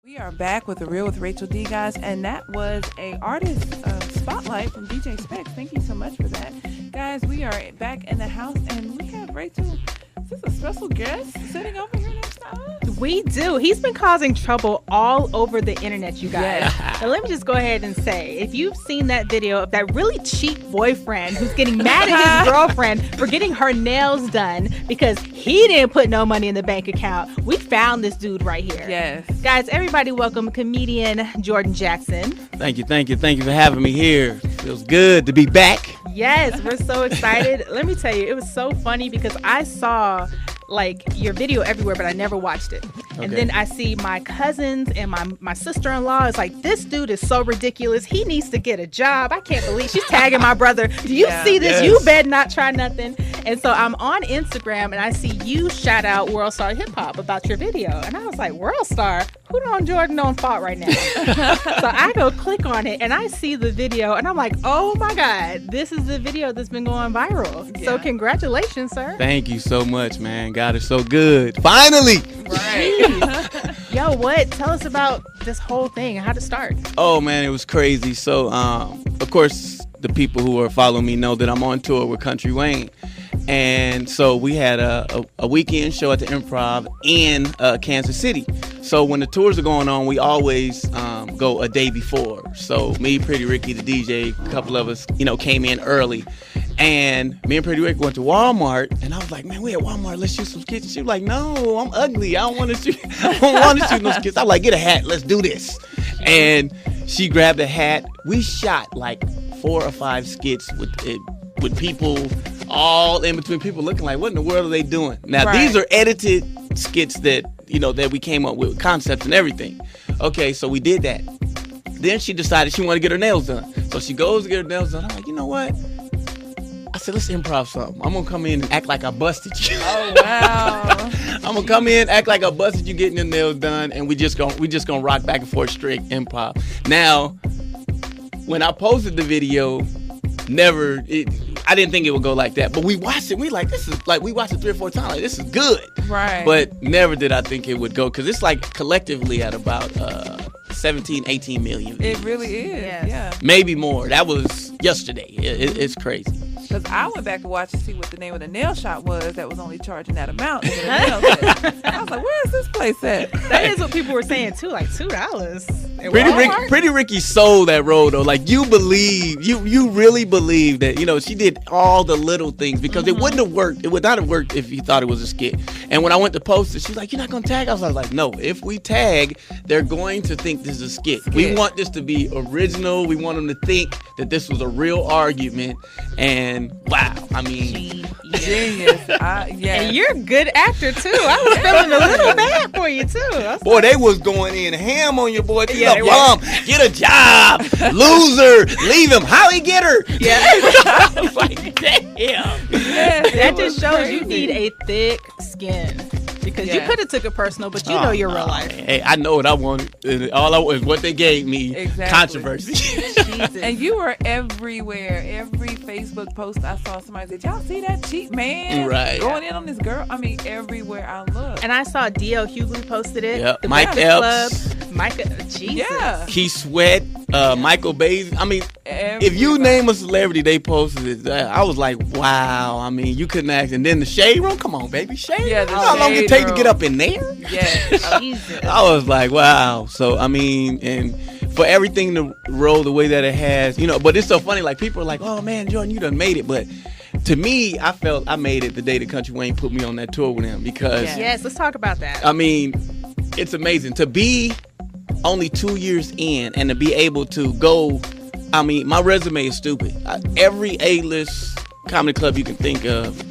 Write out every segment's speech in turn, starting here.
We are back with The Real with Rachel D, guys, and that was a artist spotlight from DJ Specs. Thank you so much for that. Guys, we are back in the house, and we have Rachel. Is this a special guest sitting over here next to us? We do. He's been causing trouble all over the internet, you guys. Yes. Now, let me just go ahead and say, if you've seen that video of that really cheap boyfriend who's getting mad at his girlfriend for getting her nails done because he didn't put no money in the bank account, we found this dude right here. Yes. Guys, everybody welcome comedian Jordan Jackson. Thank you for having me here. Feels good to be back. Yes, we're so excited. Let me tell you, it was so funny because I saw like your video everywhere, but I never watched it. Okay. And then I see my cousins and my sister-in-law is like, this dude is so ridiculous. He needs to get a job. I can't believe she's tagging my brother. Do you see this? Yes. You better not try nothing. And so I'm on Instagram and I see you shout out World Star Hip Hop about your video. And I was like, World Star? Who don't Jordan on fault right now? So I go click on it and I see the video and I'm like, oh my God, this is the video that's been going viral. Yeah. So congratulations, sir. Thank you so much, man. God is so good. Finally. Right. Yo, what? Tell us about this whole thing. How'd it start? Oh man, it was crazy. So, of course, the people who are following me know that I'm on tour with Country Wayne. And so we had a weekend show at the Improv in Kansas City. So when the tours are going on, we always go a day before. So me, Pretty Ricky, the DJ, a couple of us, came in early. And me and Pretty Ricky went to Walmart, and I was like, man, we at Walmart, let's shoot some skits. And she was like, no, I'm ugly. I don't want to shoot no skits. I was like, get a hat, let's do this. And she grabbed a hat. We shot like 4 or 5 skits with people all in between, people looking like, what in the world are they doing? Now, These are edited skits that, that we came up with concepts and everything. Okay, so we did that. Then she decided she wanted to get her nails done. So she goes to get her nails done. I'm like, you know what? I said, let's improv something. I'm going to come in and act like I busted you. Oh, wow. I'm going to come in, act like I busted you getting your nails done, and we just gonna rock back and forth straight improv. Now, when I posted the video, I didn't think it would go like that. But we watched it. We watched it 3 or 4 times. Like, this is good. Right. But never did I think it would go, because it's like collectively at about 17, 18 million views. It really is. Yes. Yeah. Maybe more. That was yesterday. It's crazy. Because I went back and watched to see what the name of the nail shop was that was only charging that amount. I was like, where is this place at? That is what people were saying too, like $2. Pretty Ricky sold that role though. Like you really believe that, she did all the little things, because it wouldn't have worked. It would not have worked if you thought it was a skit. And when I went to post it, she's like, you're not going to tag? I was like, no, if we tag, they're going to think this is a skit. We want this to be original. We want them to think that this was a real argument. And wow, I mean, genius. And you're a good actor too. I was feeling a little bad for you too. Boy, they was going in ham on your boy. Get a bum, get a job, loser, leave him. How he get her? Yeah, I was like, damn. Yes, that just shows crazy. You need a thick skin. Because you could have took it personal, but you know your real life. Hey, I know what I wanted. All I want is what they gave me. Exactly. Controversy. Jesus. And you were everywhere. Every Facebook post I saw, somebody said, y'all see that cheap man going in on this girl? I mean, everywhere I look. And I saw D.L. Hughley posted it. Yep. The Mike Epps. Jesus. Yeah. Keith Sweat. Michael Bays. I mean, if you name a celebrity, they posted it. I was like, wow. I mean, you couldn't ask. And then the Shade Room. Come on, baby. Shade Room. Yeah, how long it take to get up in there? Yeah. Jesus. I was like, wow. So, I mean, and for everything to roll the way that it has, but it's so funny. Like, people are like, oh, man, Jordan, you done made it. But to me, I felt I made it the day that Country Wayne put me on that tour with him, because yes, let's talk about that. I mean, it's amazing to be only 2 years in and to be able to go. I mean, my resume is stupid. Every A-list comedy club you can think of,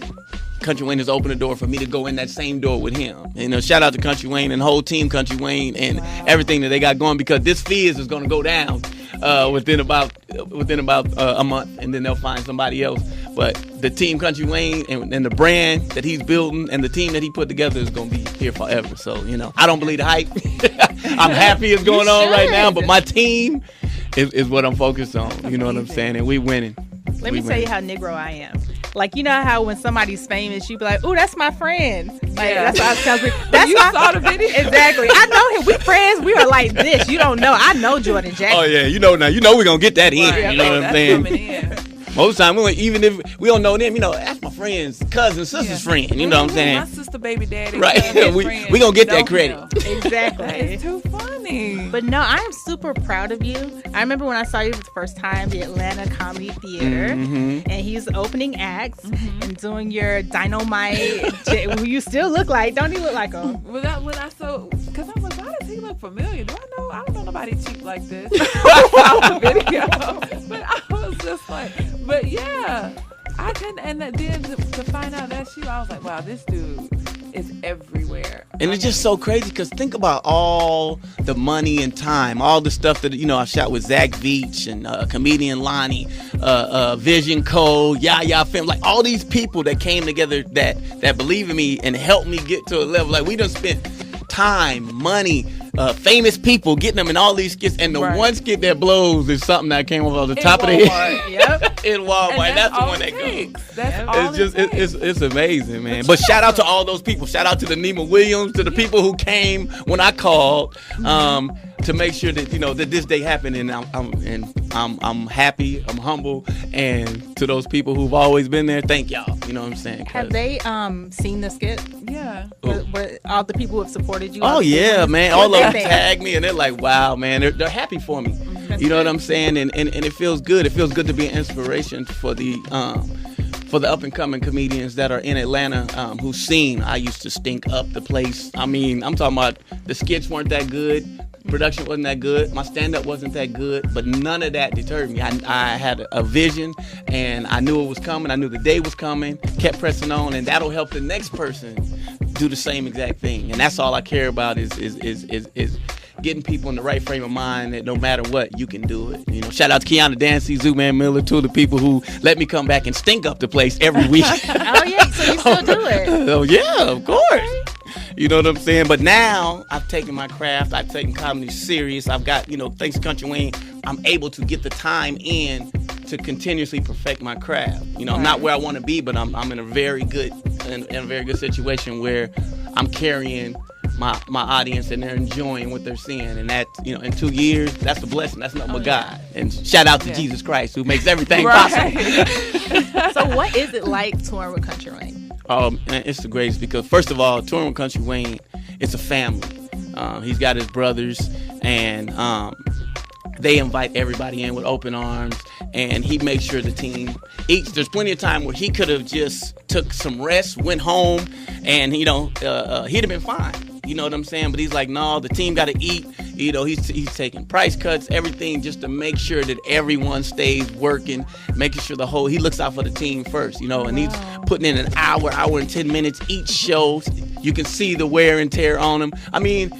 Country Wayne has opened the door for me to go in that same door with him. Shout out to Country Wayne and the whole team Country Wayne and everything that they got going, because this Fizz is going to go down within about a month, and then they'll find somebody else. But the team Country Wayne and the brand that he's building and the team that he put together is going to be here forever. So, I don't believe the hype. I'm happy it's going on right now, but my team is what I'm focused on. You know what I'm saying? And we winning. Let me tell you how Negro I am. Like, you know how when somebody's famous, you be like, "Ooh, that's my friend." Like, Yeah. that's what I was telling people. That's You my saw the video? Exactly. I know him. We friends. We are like this. You don't know. I know Jordan Jackson. Oh yeah, you know now. You know we're gonna get that in. Right. You know what I'm That's saying? coming in. Most of the time, even if we don't know them, that's my friend's cousin, sister's friend. You know what I'm saying? My sister, baby daddy. Right. cousin, we friend, gonna get that don't credit. know. Exactly. That is too funny. But no, I am super proud of you. I remember when I saw you for the first time, the Atlanta Comedy Theater, and he's opening acts and doing your Dynamite. Who you still look like? Don't he look like him? Because I was like, why does he look familiar? I don't know nobody cheap like this. I saw the video, but I was just like, but yeah, I couldn't. And then to find out that's you, I was like, wow, this dude is everywhere. And it's just so crazy because think about all the money and time, all the stuff that I shot with Zach Veach and comedian Lonnie, Vision Code, Yaya Film, like all these people that came together that believe in me and helped me get to a level. Like we done spent time, money, famous people getting them in all these skits, and the one skit that blows is something that came off the top of the head. Yep. In Walmart, And that's the all one it that takes. goes. That's all It's just it takes. it's amazing, man. But shout out to all those people. Shout out to the Nima Williams, to the people who came when I called to make sure that that this day happened, and I'm happy, I'm humble, and to those people who've always been there, thank y'all. You know what I'm saying? Have they seen the skit? Yeah. With all the people who have supported you? Oh yeah, man. All of them think? tag me and they're like, wow, man. They're happy for me. You know what I'm saying? And it feels good. It feels good to be an inspiration for the up and coming comedians that are in Atlanta who've seen I used to stink up the place. I mean, I'm talking about the skits weren't that good. Production wasn't that good. My stand-up wasn't that good, but none of that deterred me. I had a vision, and I knew it was coming. I knew the day was coming. Kept pressing on, and that'll help the next person do the same exact thing. And that's all I care about is getting people in the right frame of mind that no matter what, you can do it. Shout out to Kiana Dancy, Zooman Miller, two of the people who let me come back and stink up the place every week. Oh yeah, so you still do it? Oh yeah, of course. You know what I'm saying? But now I've taken my craft. I've taken comedy serious. I've got, thanks to Country Wayne, I'm able to get the time in to continuously perfect my craft. I'm not where I want to be, but I'm in a very good situation where I'm carrying my audience and they're enjoying what they're seeing. And that, in 2 years, that's a blessing. That's nothing but God. And shout out to Jesus Christ who makes everything possible. So what is it like touring with Country Wayne? It's the greatest because, first of all, touring with Country Wayne, it's a family. He's got his brothers, and they invite everybody in with open arms, and he makes sure the team eats. There's plenty of time where he could have just took some rest, went home, and he'd have been fine. You know what I'm saying? But he's like, no, the team got to eat. He's taking price cuts, everything, just to make sure that everyone stays working, making sure he looks out for the team first, and he's putting in an hour and 10 minutes each show. You can see the wear and tear on him. I mean,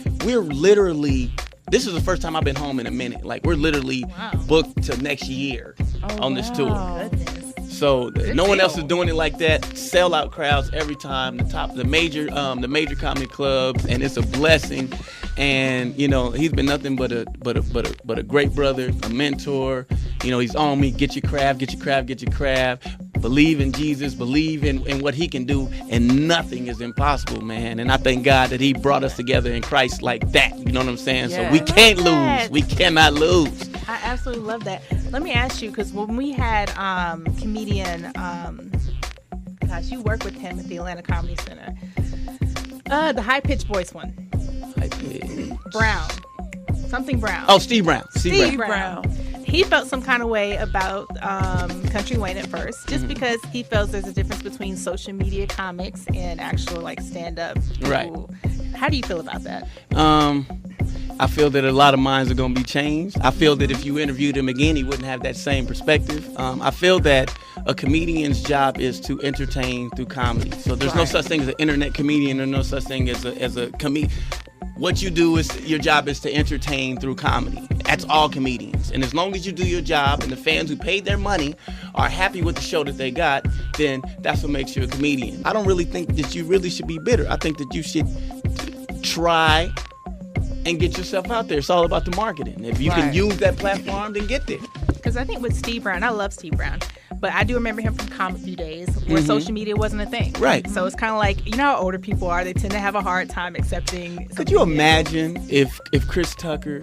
this is the first time I've been home in a minute. Like, we're literally booked to next year on this tour. Goodness. So no one else is doing it like that. Sellout crowds every time. The major comedy clubs, and it's a blessing. And he's been nothing but a great brother, a mentor. He's on me. Get your craft. Believe in Jesus. Believe in what he can do, and nothing is impossible, man. And I thank God that he brought us together in Christ like that. You know what I'm saying? Yeah. So we can't lose. We cannot lose. I absolutely love that. Let me ask you, because when we had comedian, you work with him at the Atlanta Comedy Center, the high-pitched voice one. Brown. Something Brown. Oh, Steve Brown. Steve Brown. He felt some kind of way about Country Wayne at first, just because he feels there's a difference between social media comics and actual stand-up. Right. How do you feel about that? I feel that a lot of minds are going to be changed. I feel that if you interviewed him again, he wouldn't have that same perspective. I feel that a comedian's job is to entertain through comedy. So there's no such thing as an internet comedian, or no such thing as a comedian. What you do is, your job is to entertain through comedy. That's all comedians. And as long as you do your job and the fans who paid their money are happy with the show that they got, then that's what makes you a comedian. I don't really think that you really should be bitter. I think that you should try and get yourself out there. It's all about the marketing. If you can use that platform, then get there. Because I think with Steve Brown, I love Steve Brown, but I do remember him from Comedy Days where social media wasn't a thing. Right. So it's kind of like, you know how older people are. They tend to have a hard time accepting. Could you imagine if Chris Tucker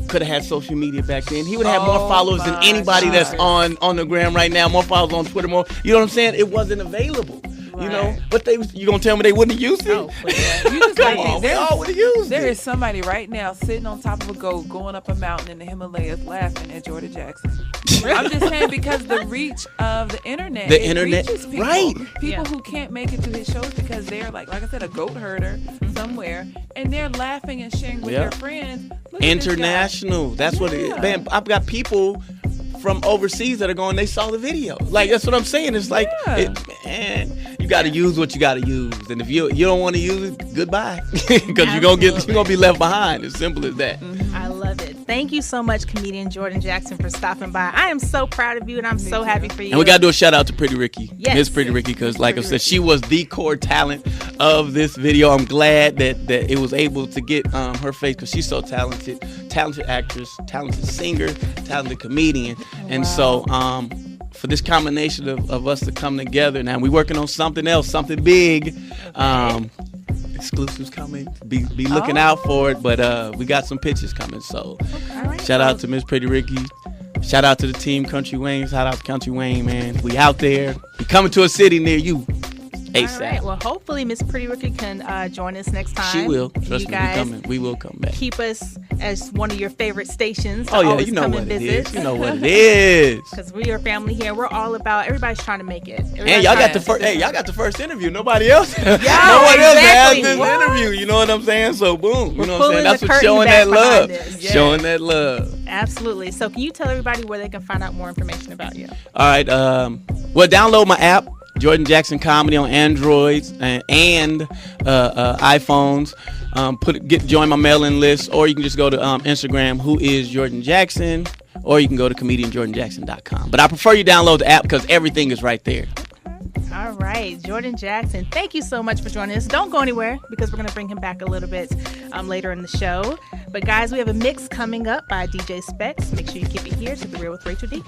could have had social media back then? He would have had more followers than anybody that's on the gram right now. More followers on Twitter. More. You know what I'm saying? It wasn't available. You know, but you gonna tell me they wouldn't have used it? Oh, yeah. You just Come on, we all would have used it. There is somebody right now sitting on top of a goat, going up a mountain in the Himalayas, laughing at Jordan Jackson. I'm just saying, because the reach of the internet, reaches people, right? People who can't make it to his shows because they're like I said, a goat herder somewhere, and they're laughing and sharing with their friends. International. That's what it is. Man, I've got people from overseas that are going, they saw the video. Like, that's what I'm saying. It's like, man, you got to use what you got to use. And if you don't want to use it, goodbye. Because you're going to be left behind. As simple as that. I love it. Thank you so much, comedian Jordan Jackson, for stopping by. I am so proud of you, and I'm so happy for you. And we got to do a shout out to Pretty Ricky. Yes. Miss Pretty Ricky, because like I said, she was the core talent of this video. I'm glad that it was able to get her face, because she's so talented actress, talented singer, talented comedian. And so for this combination of us to come together, now we're working on something else, something big. Exclusives coming. Be looking out for it, but we got some pitches coming. So shout out to Miss Pretty Ricky. Shout out to the team Country Wayne. Shout out to Country Wayne, man. We out there. We coming to a city near you. ASAP. All right. Well, hopefully Miss Pretty Ricky can join us next time. She will. Trust you me, guys we will come back. Keep us as one of your favorite stations. Oh yeah, you know what it is. You know what it is. Because we are family here. We're all about. Everybody's trying to make it. And y'all got the first. Hey, y'all got the first interview. Nobody else. Yeah, no one else has this What? interview. You know what I'm saying? So boom. You know what I'm saying? That's That's what showing that love. Showing that love. Absolutely. So can you tell everybody where they can find out more information about you? All right. Well, download my app, Jordan Jackson Comedy, on Androids and iPhones. Join my mailing list, or you can just go to Instagram, WhoIsJordanJackson, or you can go to comedianjordanjackson.com. But I prefer you download the app because everything is right there. All right, Jordan Jackson, thank you so much for joining us. Don't go anywhere, because we're going to bring him back a little bit later in the show. But guys, we have a mix coming up by DJ Specs. Make sure you keep it here to The Real with Rachel D.